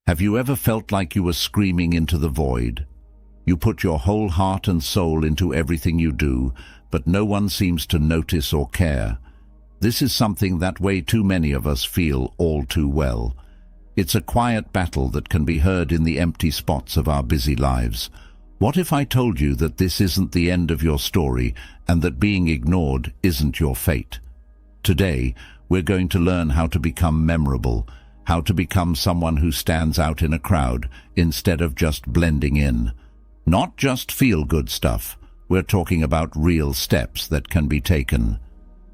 Have you ever felt like you were screaming into the void? You put your whole heart and soul into everything you do, but no one seems to notice or care. This is something that way too many of us feel all too well. It's a quiet battle that can be heard in the empty spots of our busy lives. What if I told you that this isn't the end of your story and that being ignored isn't your fate? Today, we're going to learn how to become memorable, how to become someone who stands out in a crowd instead of just blending in. Not just feel-good stuff, we're talking about real steps that can be taken.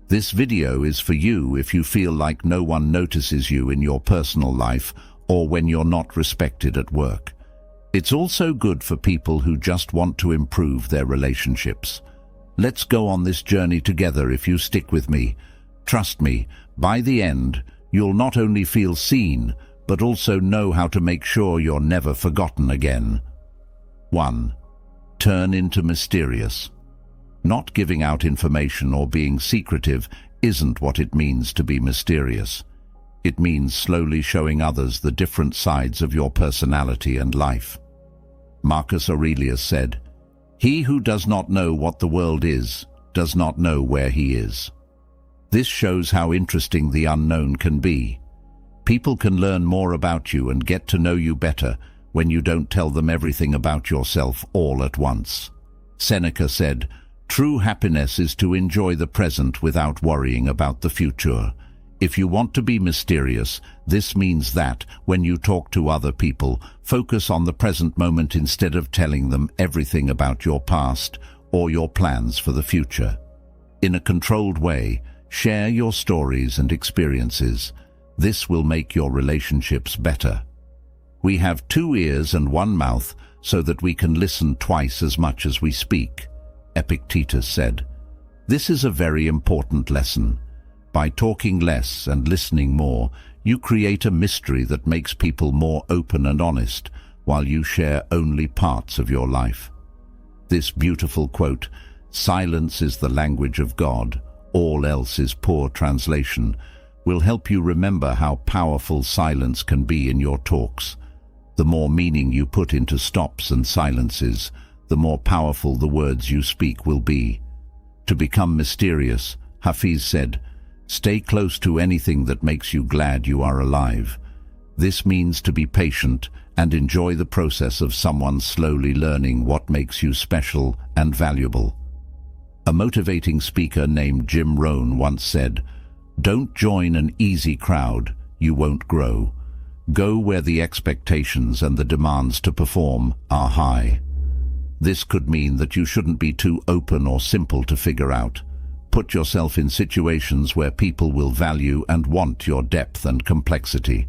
This video is for you if you feel like no one notices you in your personal life or when you're not respected at work. It's also good for people who just want to improve their relationships. Let's go on this journey together if you stick with me. Trust me, by the end, you'll not only feel seen, but also know how to make sure you're never forgotten again. 1. Turn into mysterious. Not giving out information or being secretive isn't what it means to be mysterious. It means slowly showing others the different sides of your personality and life. Marcus Aurelius said, "He who does not know what the world is, does not know where he is." This shows how interesting the unknown can be. People can learn more about you and get to know you better when you don't tell them everything about yourself all at once. Seneca said, "True happiness is to enjoy the present without worrying about the future." If you want to be mysterious, this means that, when you talk to other people, focus on the present moment instead of telling them everything about your past or your plans for the future. In a controlled way, share your stories and experiences. This will make your relationships better. We have 2 ears and 1 mouth so that we can listen twice as much as we speak, Epictetus said. This is a very important lesson. By talking less and listening more, you create a mystery that makes people more open and honest, while you share only parts of your life. This beautiful quote, "Silence is the language of God, all else is poor translation," will help you remember how powerful silence can be in your talks. The more meaning you put into stops and silences, the more powerful the words you speak will be. To become mysterious, Hafiz said, "Stay close to anything that makes you glad you are alive." This means to be patient and enjoy the process of someone slowly learning what makes you special and valuable. A motivating speaker named Jim Rohn once said, "Don't join an easy crowd, you won't grow. Go where the expectations and the demands to perform are high." This could mean that you shouldn't be too open or simple to figure out. Put yourself in situations where people will value and want your depth and complexity.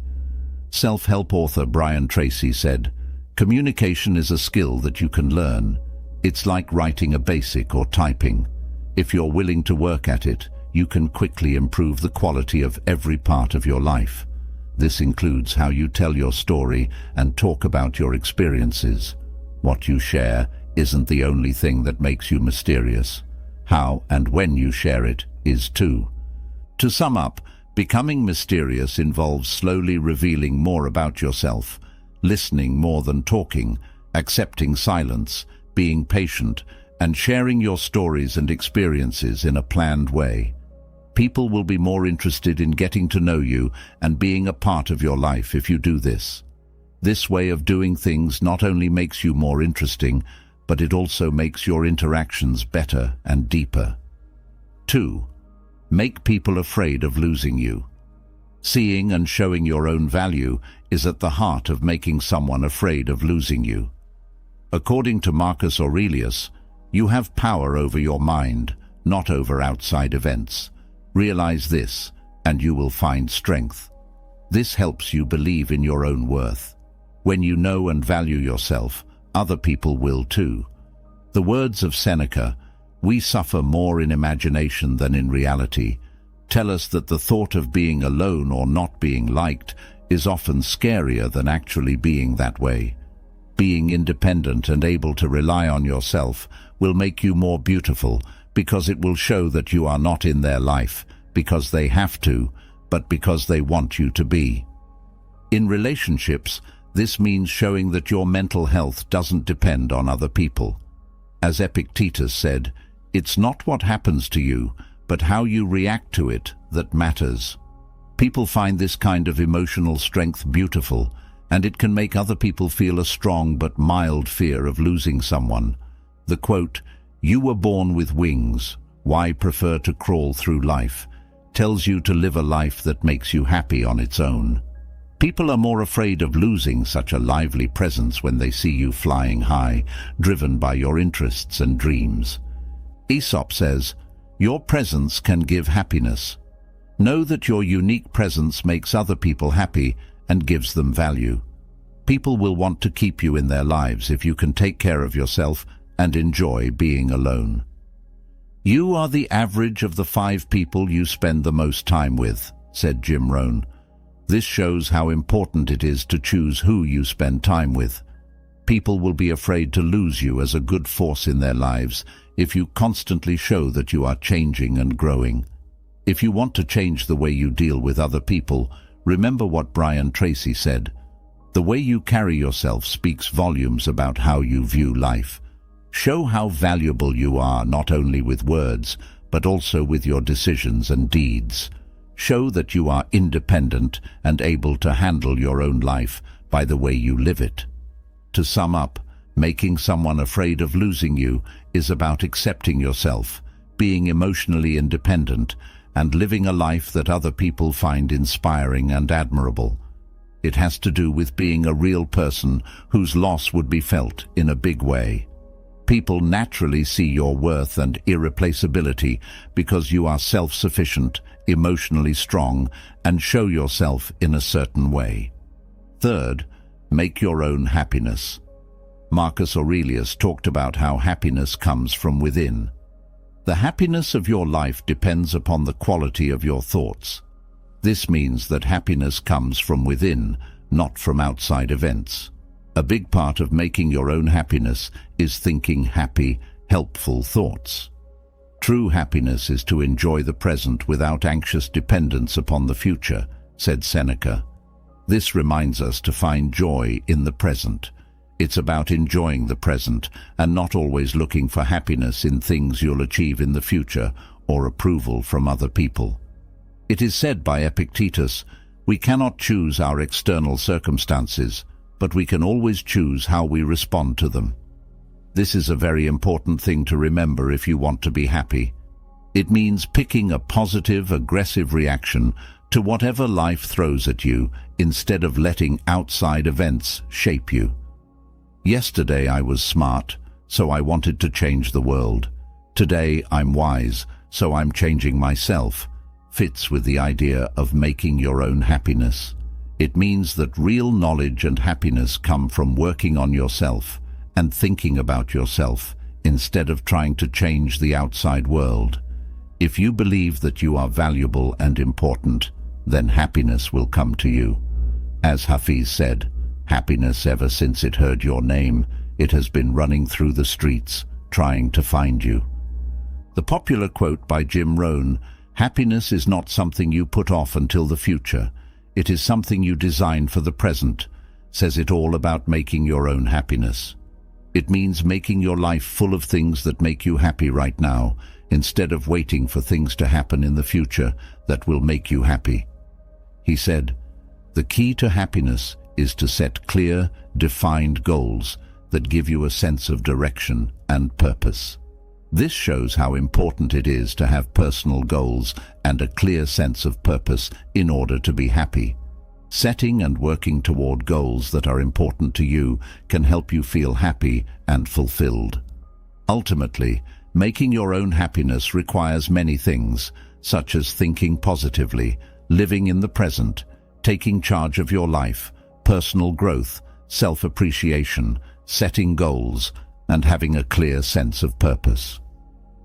Self-help author Brian Tracy said, "Communication is a skill that you can learn. It's like writing a basic or typing. If you're willing to work at it, you can quickly improve the quality of every part of your life. This includes how you tell your story and talk about your experiences. What you share isn't the only thing that makes you mysterious. How and when you share it is too." To sum up, becoming mysterious involves slowly revealing more about yourself, listening more than talking, accepting silence, being patient, and sharing your stories and experiences in a planned way. People will be more interested in getting to know you and being a part of your life if you do this. This way of doing things not only makes you more interesting, but it also makes your interactions better and deeper. 2. Make people afraid of losing you. Seeing and showing your own value is at the heart of making someone afraid of losing you. According to Marcus Aurelius, you have power over your mind, not over outside events. Realize this, and you will find strength. This helps you believe in your own worth. When you know and value yourself, other people will too. The words of Seneca, "We suffer more in imagination than in reality," tell us that the thought of being alone or not being liked is often scarier than actually being that way. Being independent and able to rely on yourself will make you more beautiful because it will show that you are not in their life because they have to, but because they want you to be. In relationships, This means showing that your mental health doesn't depend on other people. As Epictetus said, it's not what happens to you, but how you react to it that matters. People find this kind of emotional strength beautiful, and it can make other people feel a strong but mild fear of losing someone. The quote, "You were born with wings, why prefer to crawl through life?" tells you to live a life that makes you happy on its own. People are more afraid of losing such a lively presence when they see you flying high, driven by your interests and dreams. Aesop says, "Your presence can give happiness. Know that your unique presence makes other people happy and gives them value. People will want to keep you in their lives if you can take care of yourself and enjoy being alone." "You are the average of the 5 people you spend the most time with," said Jim Rohn. This shows how important it is to choose who you spend time with. People will be afraid to lose you as a good force in their lives if you constantly show that you are changing and growing. If you want to change the way you deal with other people, remember what Brian Tracy said. The way you carry yourself speaks volumes about how you view life. Show how valuable you are not only with words, but also with your decisions and deeds. Show that you are independent and able to handle your own life by the way you live it. To sum up, making someone afraid of losing you is about accepting yourself, being emotionally independent, and living a life that other people find inspiring and admirable. It has to do with being a real person whose loss would be felt in a big way. People naturally see your worth and irreplaceability because you are self-sufficient, emotionally strong, and show yourself in a certain way. Third, make your own happiness. Marcus Aurelius talked about how happiness comes from within. The happiness of your life depends upon the quality of your thoughts. This means that happiness comes from within, not from outside events. A big part of making your own happiness is thinking happy, helpful thoughts. True happiness is to enjoy the present without anxious dependence upon the future, said Seneca. This reminds us to find joy in the present. It's about enjoying the present and not always looking for happiness in things you'll achieve in the future or approval from other people. It is said by Epictetus, "We cannot choose our external circumstances, but we can always choose how we respond to them." This is a very important thing to remember if you want to be happy. It means picking a positive, aggressive reaction to whatever life throws at you instead of letting outside events shape you. Yesterday I was smart, so I wanted to change the world. Today I'm wise, so I'm changing myself. Fits with the idea of making your own happiness. It means that real knowledge and happiness come from working on yourself and thinking about yourself instead of trying to change the outside world. If you believe that you are valuable and important, then happiness will come to you. As Hafiz said, "Happiness, ever since it heard your name, it has been running through the streets, trying to find you." The popular quote by Jim Rohn, "Happiness is not something you put off until the future. It is something you design for the present," says it all about making your own happiness. It means making your life full of things that make you happy right now, instead of waiting for things to happen in the future that will make you happy. He said, "The key to happiness is to set clear, defined goals that give you a sense of direction and purpose." This shows how important it is to have personal goals and a clear sense of purpose in order to be happy. Setting and working toward goals that are important to you can help you feel happy and fulfilled. Ultimately, making your own happiness requires many things, such as thinking positively, living in the present, taking charge of your life, personal growth, self-appreciation, setting goals, and having a clear sense of purpose.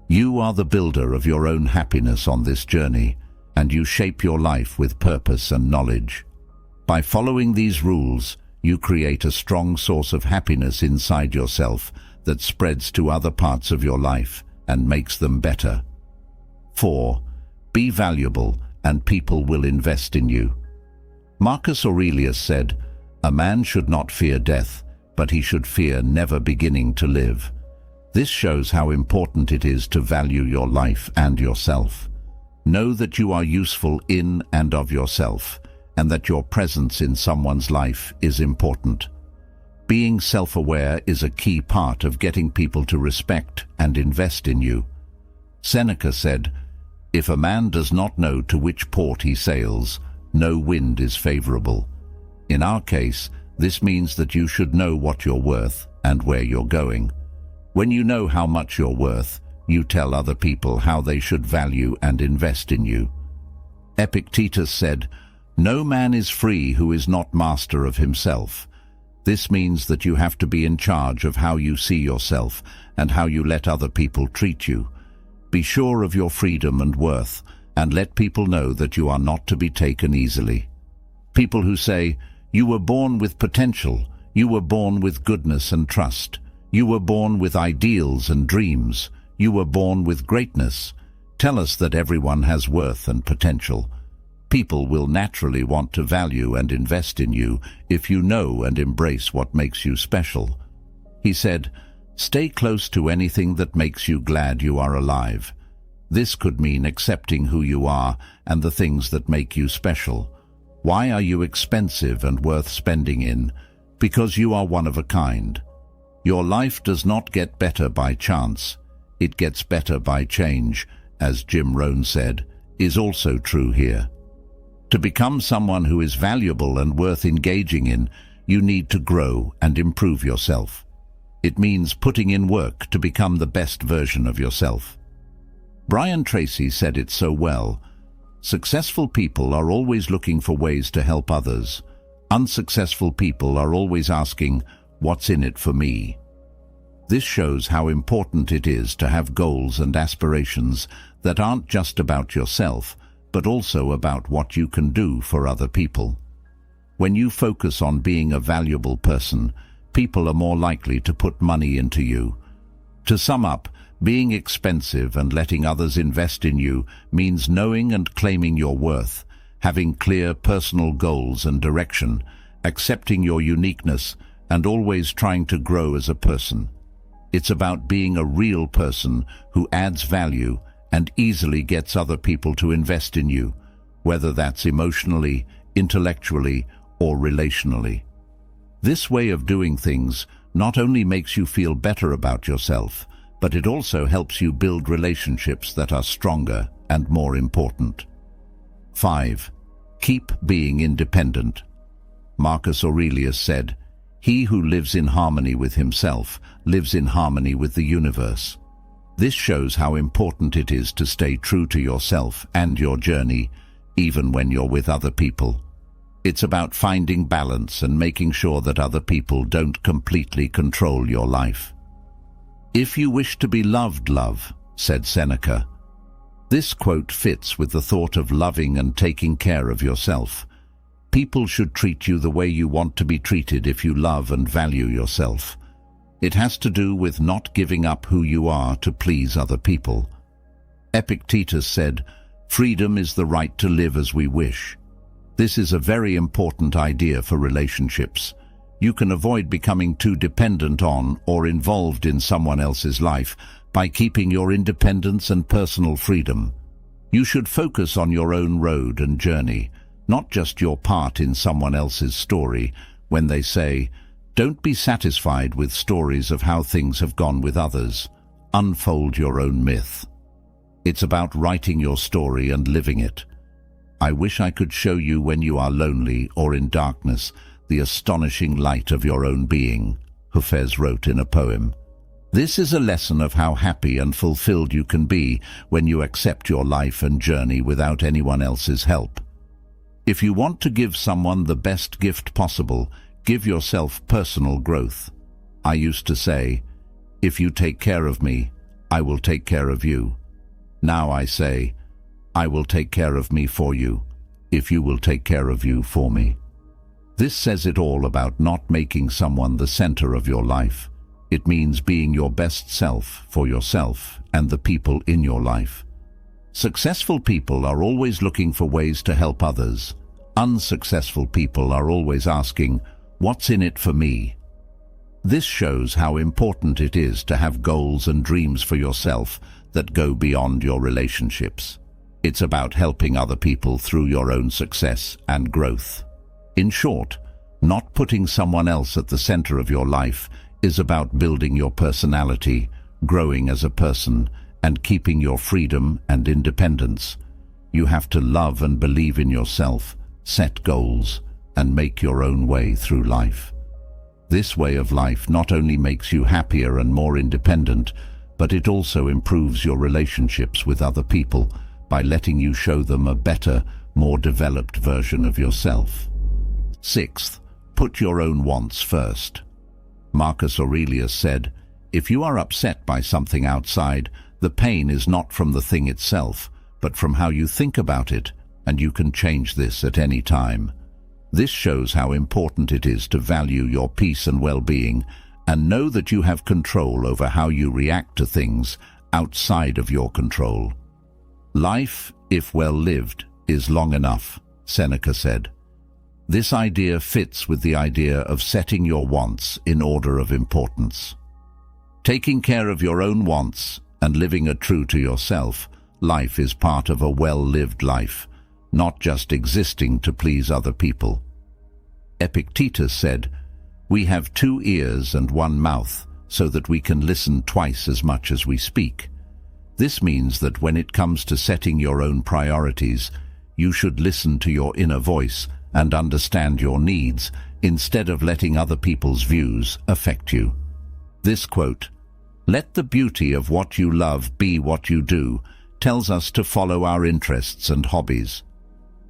You are the builder of your own happiness on this journey, and you shape your life with purpose and knowledge. By following these rules, you create a strong source of happiness inside yourself that spreads to other parts of your life and makes them better. 4. Be valuable, and people will invest in you. Marcus Aurelius said, A man should not fear death, but he should fear never beginning to live. This shows how important it is to value your life and yourself. Know that you are useful in and of yourself, and that your presence in someone's life is important. Being self-aware is a key part of getting people to respect and invest in you. Seneca said, "If a man does not know to which port he sails, no wind is favorable." In our case, this means that you should know what you're worth and where you're going. When you know how much you're worth, you tell other people how they should value and invest in you. Epictetus said, "No man is free who is not master of himself." This means that you have to be in charge of how you see yourself and how you let other people treat you. Be sure of your freedom and worth, and let people know that you are not to be taken easily. People who say, "You were born with potential, you were born with goodness and trust, you were born with ideals and dreams, you were born with greatness," tell us that everyone has worth and potential. People will naturally want to value and invest in you if you know and embrace what makes you special. He said, "Stay close to anything that makes you glad you are alive." This could mean accepting who you are and the things that make you special. Why are you expensive and worth spending in? Because you are one of a kind. Your life does not get better by chance. It gets better by change, as Jim Rohn said, is also true here. To become someone who is valuable and worth engaging in, you need to grow and improve yourself. It means putting in work to become the best version of yourself. Brian Tracy said it so well, "Successful people are always looking for ways to help others. Unsuccessful people are always asking, 'What's in it for me?'" This shows how important it is to have goals and aspirations that aren't just about yourself, but also about what you can do for other people. When you focus on being a valuable person, people are more likely to put money into you. To sum up, being expensive and letting others invest in you means knowing and claiming your worth, having clear personal goals and direction, accepting your uniqueness, and always trying to grow as a person. It's about being a real person who adds value and easily gets other people to invest in you, whether that's emotionally, intellectually, or relationally. This way of doing things not only makes you feel better about yourself, but it also helps you build relationships that are stronger and more important. 5. Keep being independent. Marcus Aurelius said, "He who lives in harmony with himself lives in harmony with the universe." This shows how important it is to stay true to yourself and your journey, even when you're with other people. It's about finding balance and making sure that other people don't completely control your life. "If you wish to be loved, love," said Seneca. This quote fits with the thought of loving and taking care of yourself. People should treat you the way you want to be treated if you love and value yourself. It has to do with not giving up who you are to please other people. Epictetus said, "Freedom is the right to live as we wish." This is a very important idea for relationships. You can avoid becoming too dependent on or involved in someone else's life by keeping your independence and personal freedom. You should focus on your own road and journey, not just your part in someone else's story. When they say, "Don't be satisfied with stories of how things have gone with others. Unfold your own myth." It's about writing your story and living it. "I wish I could show you when you are lonely or in darkness the astonishing light of your own being," Hafez wrote in a poem. This is a lesson of how happy and fulfilled you can be when you accept your life and journey without anyone else's help. If you want to give someone the best gift possible, give yourself personal growth. I used to say, "If you take care of me, I will take care of you." Now I say, "I will take care of me for you, if you will take care of you for me." This says it all about not making someone the center of your life. It means being your best self for yourself and the people in your life. Successful people are always looking for ways to help others. Unsuccessful people are always asking, What's in it for me? This shows how important it is to have goals and dreams for yourself that go beyond your relationships. It's about helping other people through your own success and growth. In short, not putting someone else at the center of your life is about building your personality, growing as a person, and keeping your freedom and independence. You have to love and believe in yourself, set goals, and make your own way through life. This way of life not only makes you happier and more independent, but it also improves your relationships with other people by letting you show them a better, more developed version of yourself. Sixth, put your own wants first. Marcus Aurelius said, "If you are upset by something outside, the pain is not from the thing itself, but from how you think about it, and you can change this at any time." This shows how important it is to value your peace and well-being and know that you have control over how you react to things outside of your control. Life, if well lived, is long enough, Seneca said. This idea fits with the idea of setting your wants in order of importance. Taking care of your own wants and living true to yourself, life is part of a well-lived life, not just existing to please other people. Epictetus said, "We have 2 ears and 1 mouth, so that we can listen twice as much as we speak." This means that when it comes to setting your own priorities, you should listen to your inner voice and understand your needs instead of letting other people's views affect you. This quote, "Let the beauty of what you love be what you do," tells us to follow our interests and hobbies.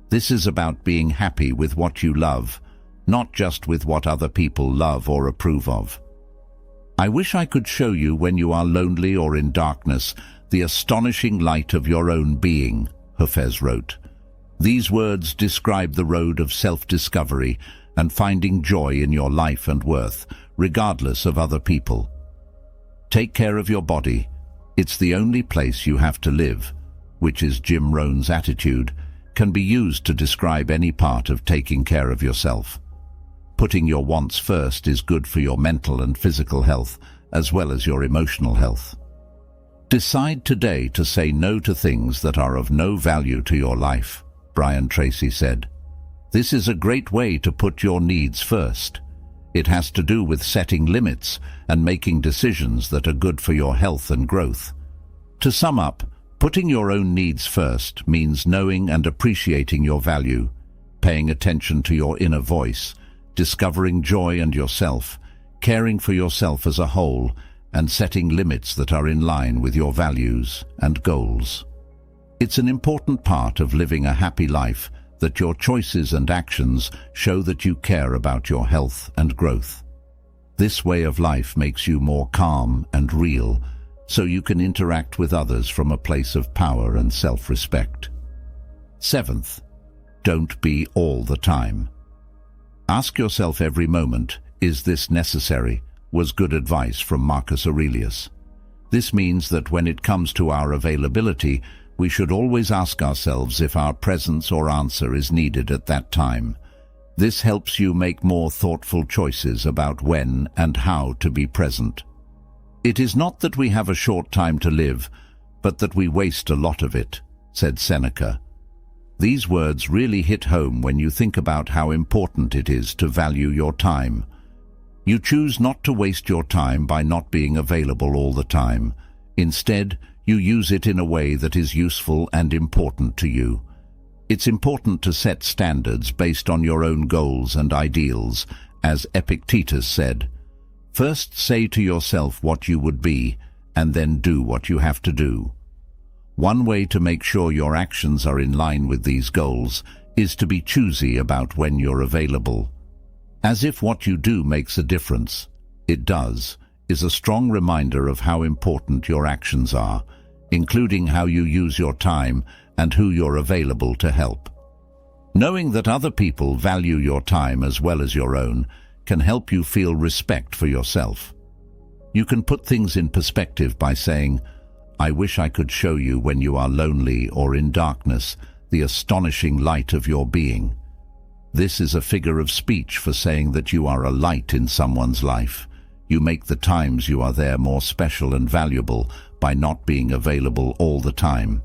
This is about being happy with what you love, not just with what other people love or approve of. "I wish I could show you when you are lonely or in darkness the astonishing light of your own being," Hafez wrote. These words describe the road of self-discovery and finding joy in your life and worth, regardless of other people. Take care of your body. It's the only place you have to live, which is Jim Rohn's attitude, can be used to describe any part of taking care of yourself. Putting your wants first is good for your mental and physical health, as well as your emotional health. Decide today to say no to things that are of no value to your life, Brian Tracy said. This is a great way to put your needs first. It has to do with setting limits and making decisions that are good for your health and growth. To sum up, putting your own needs first means knowing and appreciating your value, paying attention to your inner voice, discovering joy and yourself, caring for yourself as a whole, and setting limits that are in line with your values and goals. It's an important part of living a happy life that your choices and actions show that you care about your health and growth. This way of life makes you more calm and real, so you can interact with others from a place of power and self-respect. Seventh, don't be all the time. Ask yourself every moment, is this necessary? Was good advice from Marcus Aurelius. This means that when it comes to our availability, we should always ask ourselves if our presence or answer is needed at that time. This helps you make more thoughtful choices about when and how to be present. It is not that we have a short time to live, but that we waste a lot of it, said Seneca. These words really hit home when you think about how important it is to value your time. You choose not to waste your time by not being available all the time. Instead, you use it in a way that is useful and important to you. It's important to set standards based on your own goals and ideals, as Epictetus said. First say to yourself what you would be, and then do what you have to do. One way to make sure your actions are in line with these goals is to be choosy about when you're available. As if what you do makes a difference. It does, is a strong reminder of how important your actions are, including how you use your time and who you're available to help. Knowing that other people value your time as well as your own can help you feel respect for yourself. You can put things in perspective by saying, I wish I could show you when you are lonely or in darkness the astonishing light of your being. This is a figure of speech for saying that you are a light in someone's life. You make the times you are there more special and valuable by not being available all the time.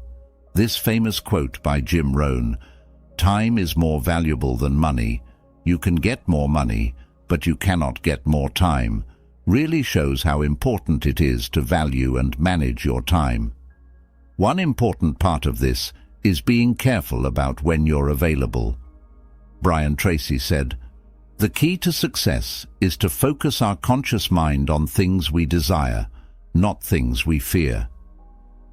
This famous quote by Jim Rohn, "Time is more valuable than money. You can get more money, but you cannot get more time," really shows how important it is to value and manage your time. One important part of this is being careful about when you're available. Brian Tracy said, "The key to success is to focus our conscious mind on things we desire, not things we fear."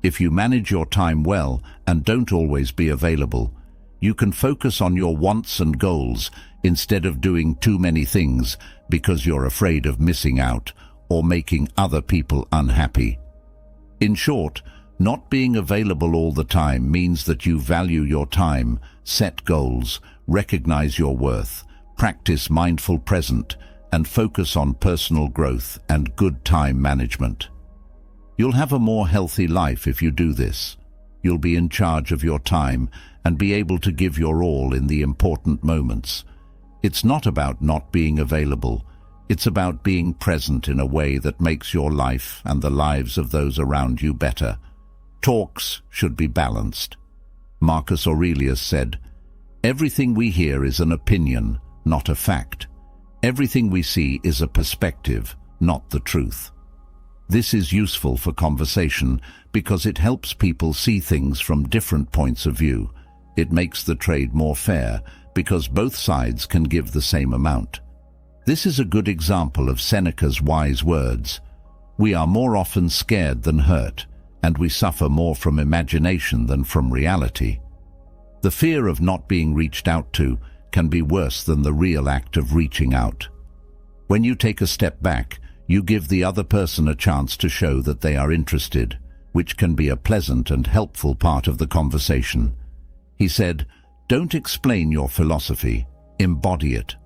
If you manage your time well and don't always be available, you can focus on your wants and goals instead of doing too many things because you're afraid of missing out or making other people unhappy. In short, not being available all the time means that you value your time, set goals, recognize your worth, practice mindful present, and focus on personal growth and good time management. You'll have a more healthy life if you do this. You'll be in charge of your time and be able to give your all in the important moments. It's not about not being available. It's about being present in a way that makes your life and the lives of those around you better. Talks should be balanced. Marcus Aurelius said, "Everything we hear is an opinion, not a fact. Everything we see is a perspective, not the truth." This is useful for conversation because it helps people see things from different points of view. It makes the trade more fair because both sides can give the same amount. This is a good example of Seneca's wise words. "We are more often scared than hurt, and we suffer more from imagination than from reality." The fear of not being reached out to can be worse than the real act of reaching out. When you take a step back, you give the other person a chance to show that they are interested, which can be a pleasant and helpful part of the conversation. He said, "Don't explain your philosophy, embody it."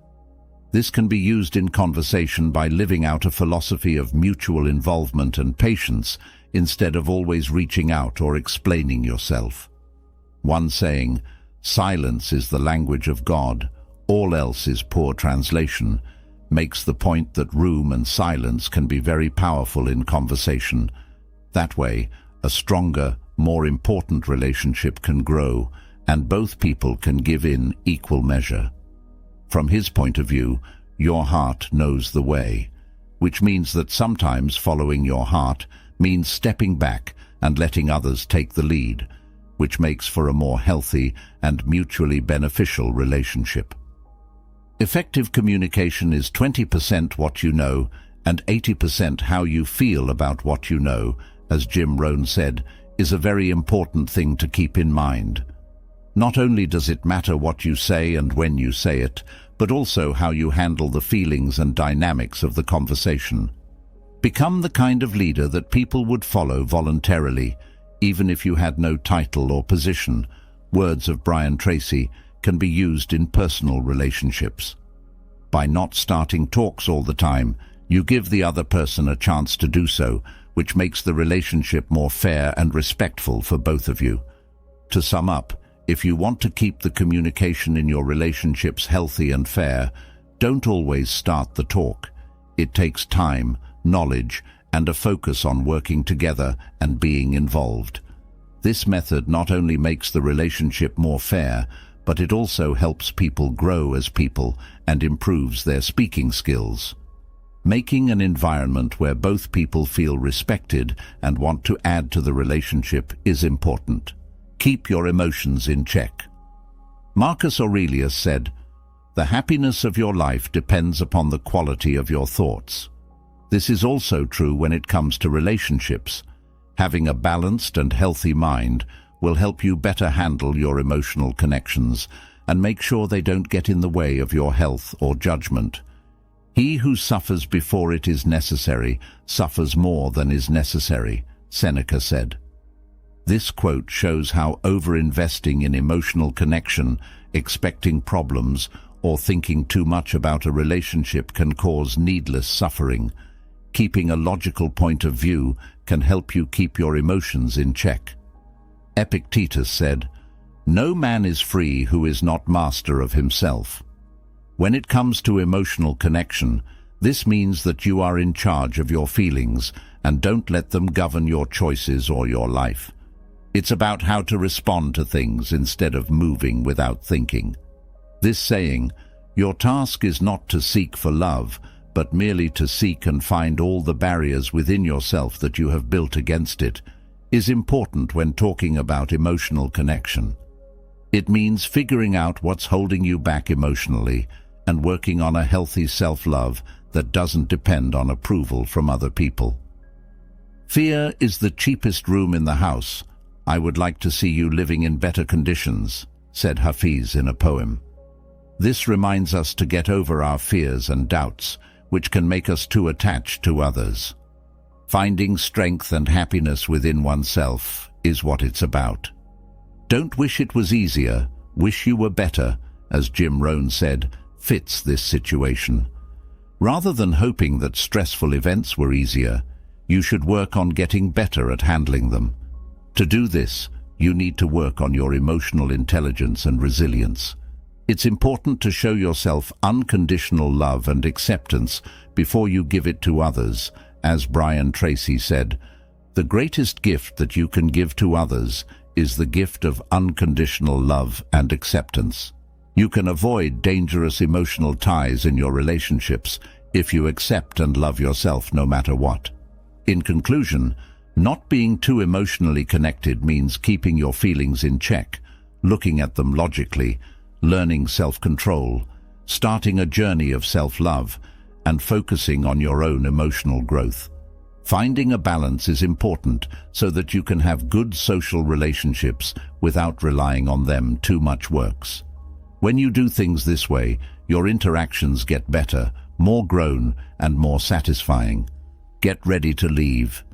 This can be used in conversation by living out a philosophy of mutual involvement and patience instead of always reaching out or explaining yourself. One saying, "Silence is the language of God, all else is poor translation," makes the point that room and silence can be very powerful in conversation. That way, a stronger, more important relationship can grow, and both people can give in equal measure. From his point of view, your heart knows the way, which means that sometimes following your heart means stepping back and letting others take the lead, which makes for a more healthy and mutually beneficial relationship. Effective communication is 20% what you know and 80% how you feel about what you know, as Jim Rohn said, is a very important thing to keep in mind. Not only does it matter what you say and when you say it, but also how you handle the feelings and dynamics of the conversation. Become the kind of leader that people would follow voluntarily, even if you had no title or position. Words of Brian Tracy can be used in personal relationships. By not starting talks all the time, you give the other person a chance to do so, which makes the relationship more fair and respectful for both of you. To sum up, if you want to keep the communication in your relationships healthy and fair, don't always start the talk. It takes time, knowledge, and a focus on working together and being involved. This method not only makes the relationship more fair, but it also helps people grow as people and improves their speaking skills. Making an environment where both people feel respected and want to add to the relationship is important. Keep your emotions in check. Marcus Aurelius said, "The happiness of your life depends upon the quality of your thoughts." This is also true when it comes to relationships. Having a balanced and healthy mind will help you better handle your emotional connections and make sure they don't get in the way of your health or judgment. He who suffers before it is necessary suffers more than is necessary, Seneca said. This quote shows how over-investing in emotional connection, expecting problems, or thinking too much about a relationship can cause needless suffering. Keeping a logical point of view can help you keep your emotions in check. Epictetus said, "No man is free who is not master of himself." When it comes to emotional connection, this means that you are in charge of your feelings and don't let them govern your choices or your life. It's about how to respond to things instead of moving without thinking. This saying, "Your task is not to seek for love, but merely to seek and find all the barriers within yourself that you have built against it," is important when talking about emotional connection. It means figuring out what's holding you back emotionally and working on a healthy self-love that doesn't depend on approval from other people. Fear is the cheapest room in the house. I would like to see you living in better conditions, said Hafiz in a poem. This reminds us to get over our fears and doubts, which can make us too attached to others. Finding strength and happiness within oneself is what it's about. Don't wish it was easier, wish you were better, as Jim Rohn said, fits this situation. Rather than hoping that stressful events were easier, you should work on getting better at handling them. To do this, you need to work on your emotional intelligence and resilience. It's important to show yourself unconditional love and acceptance before you give it to others. As Brian Tracy said, "The greatest gift that you can give to others is the gift of unconditional love and acceptance." You can avoid dangerous emotional ties in your relationships if you accept and love yourself no matter what. In conclusion, not being too emotionally connected means keeping your feelings in check, looking at them logically, learning self-control, starting a journey of self-love, and focusing on your own emotional growth. Finding a balance is important so that you can have good social relationships without relying on them too much works. When you do things this way, your interactions get better, more grown, and more satisfying. Get ready to leave.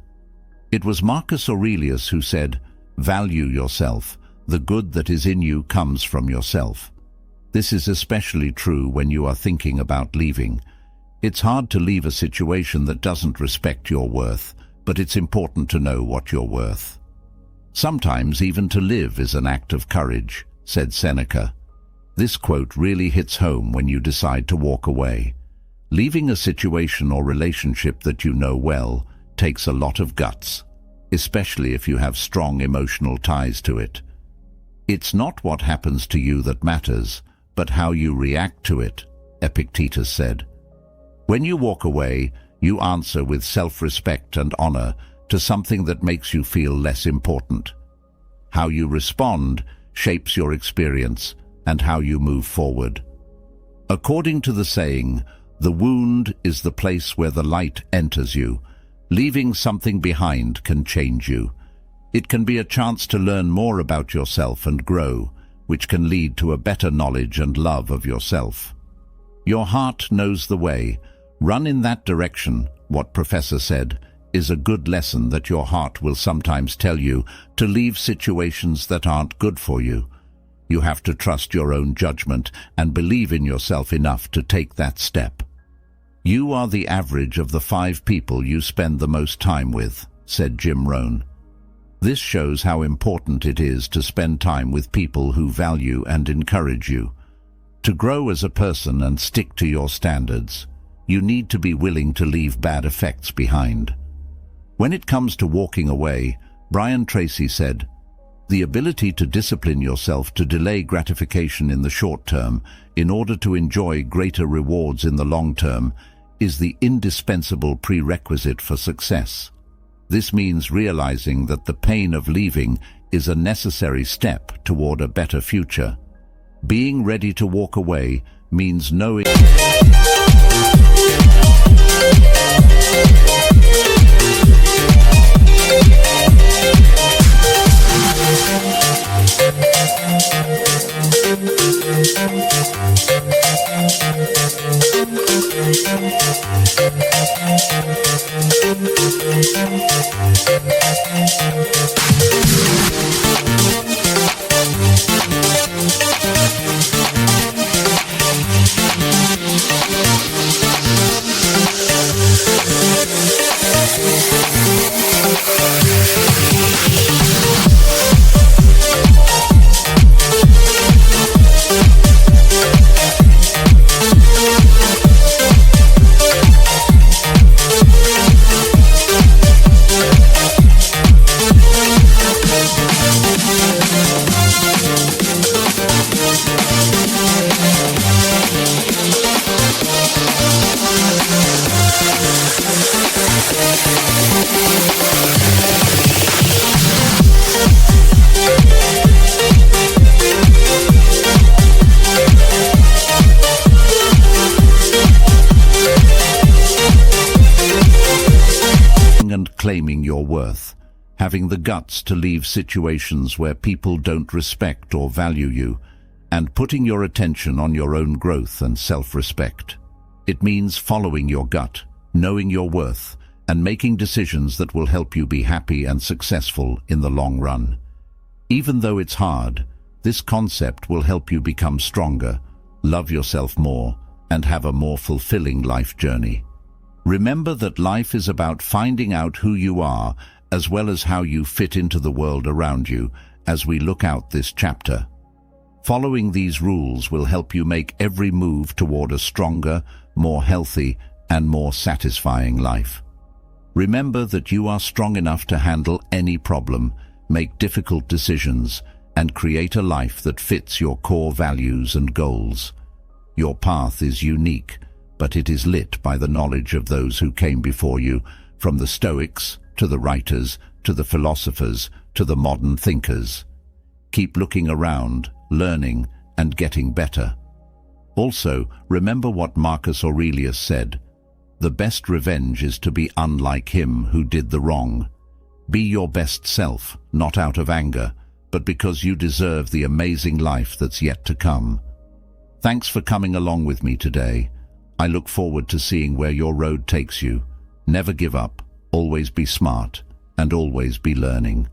It was Marcus Aurelius who said, "Value yourself. The good that is in you comes from yourself." This is especially true when you are thinking about leaving. It's hard to leave a situation that doesn't respect your worth, but it's important to know what you're worth. Sometimes even to live is an act of courage, said Seneca. This quote really hits home when you decide to walk away. Leaving a situation or relationship that you know well takes a lot of guts, especially if you have strong emotional ties to it. It's not what happens to you that matters, but how you react to it, Epictetus said. When you walk away, you answer with self-respect and honor to something that makes you feel less important. How you respond shapes your experience and how you move forward. According to the saying, "The wound is the place where the light enters you." Leaving something behind can change you. It can be a chance to learn more about yourself and grow, which can lead to a better knowledge and love of yourself. Your heart knows the way. Run in that direction, what Professor said, is a good lesson that your heart will sometimes tell you to leave situations that aren't good for you. You have to trust your own judgment and believe in yourself enough to take that step. You are the average of the 5 people you spend the most time with, said Jim Rohn. This shows how important it is to spend time with people who value and encourage you. To grow as a person and stick to your standards, you need to be willing to leave bad effects behind. When it comes to walking away, Brian Tracy said, "The ability to discipline yourself to delay gratification in the short term in order to enjoy greater rewards in the long term is the indispensable prerequisite for success." This means realizing that the pain of leaving is a necessary step toward a better future. Being ready to walk away means knowing And claiming your worth, having the guts to leave situations where people don't respect or value you, and putting your attention on your own growth and self-respect. It means following your gut, knowing your worth, and making decisions that will help you be happy and successful in the long run. Even though it's hard, this concept will help you become stronger, love yourself more, and have a more fulfilling life journey. Remember that life is about finding out who you are, as well as how you fit into the world around you, as we look out this chapter. Following these rules will help you make every move toward a stronger, more healthy, and more satisfying life. Remember that you are strong enough to handle any problem, make difficult decisions, and create a life that fits your core values and goals. Your path is unique, but it is lit by the knowledge of those who came before you, from the Stoics to the writers, to the philosophers, to the modern thinkers. Keep looking around, learning, and getting better. Also, remember what Marcus Aurelius said: "The best revenge is to be unlike him who did the wrong." Be your best self, not out of anger, but because you deserve the amazing life that's yet to come. Thanks for coming along with me today. I look forward to seeing where your road takes you. Never give up, always be smart, and always be learning.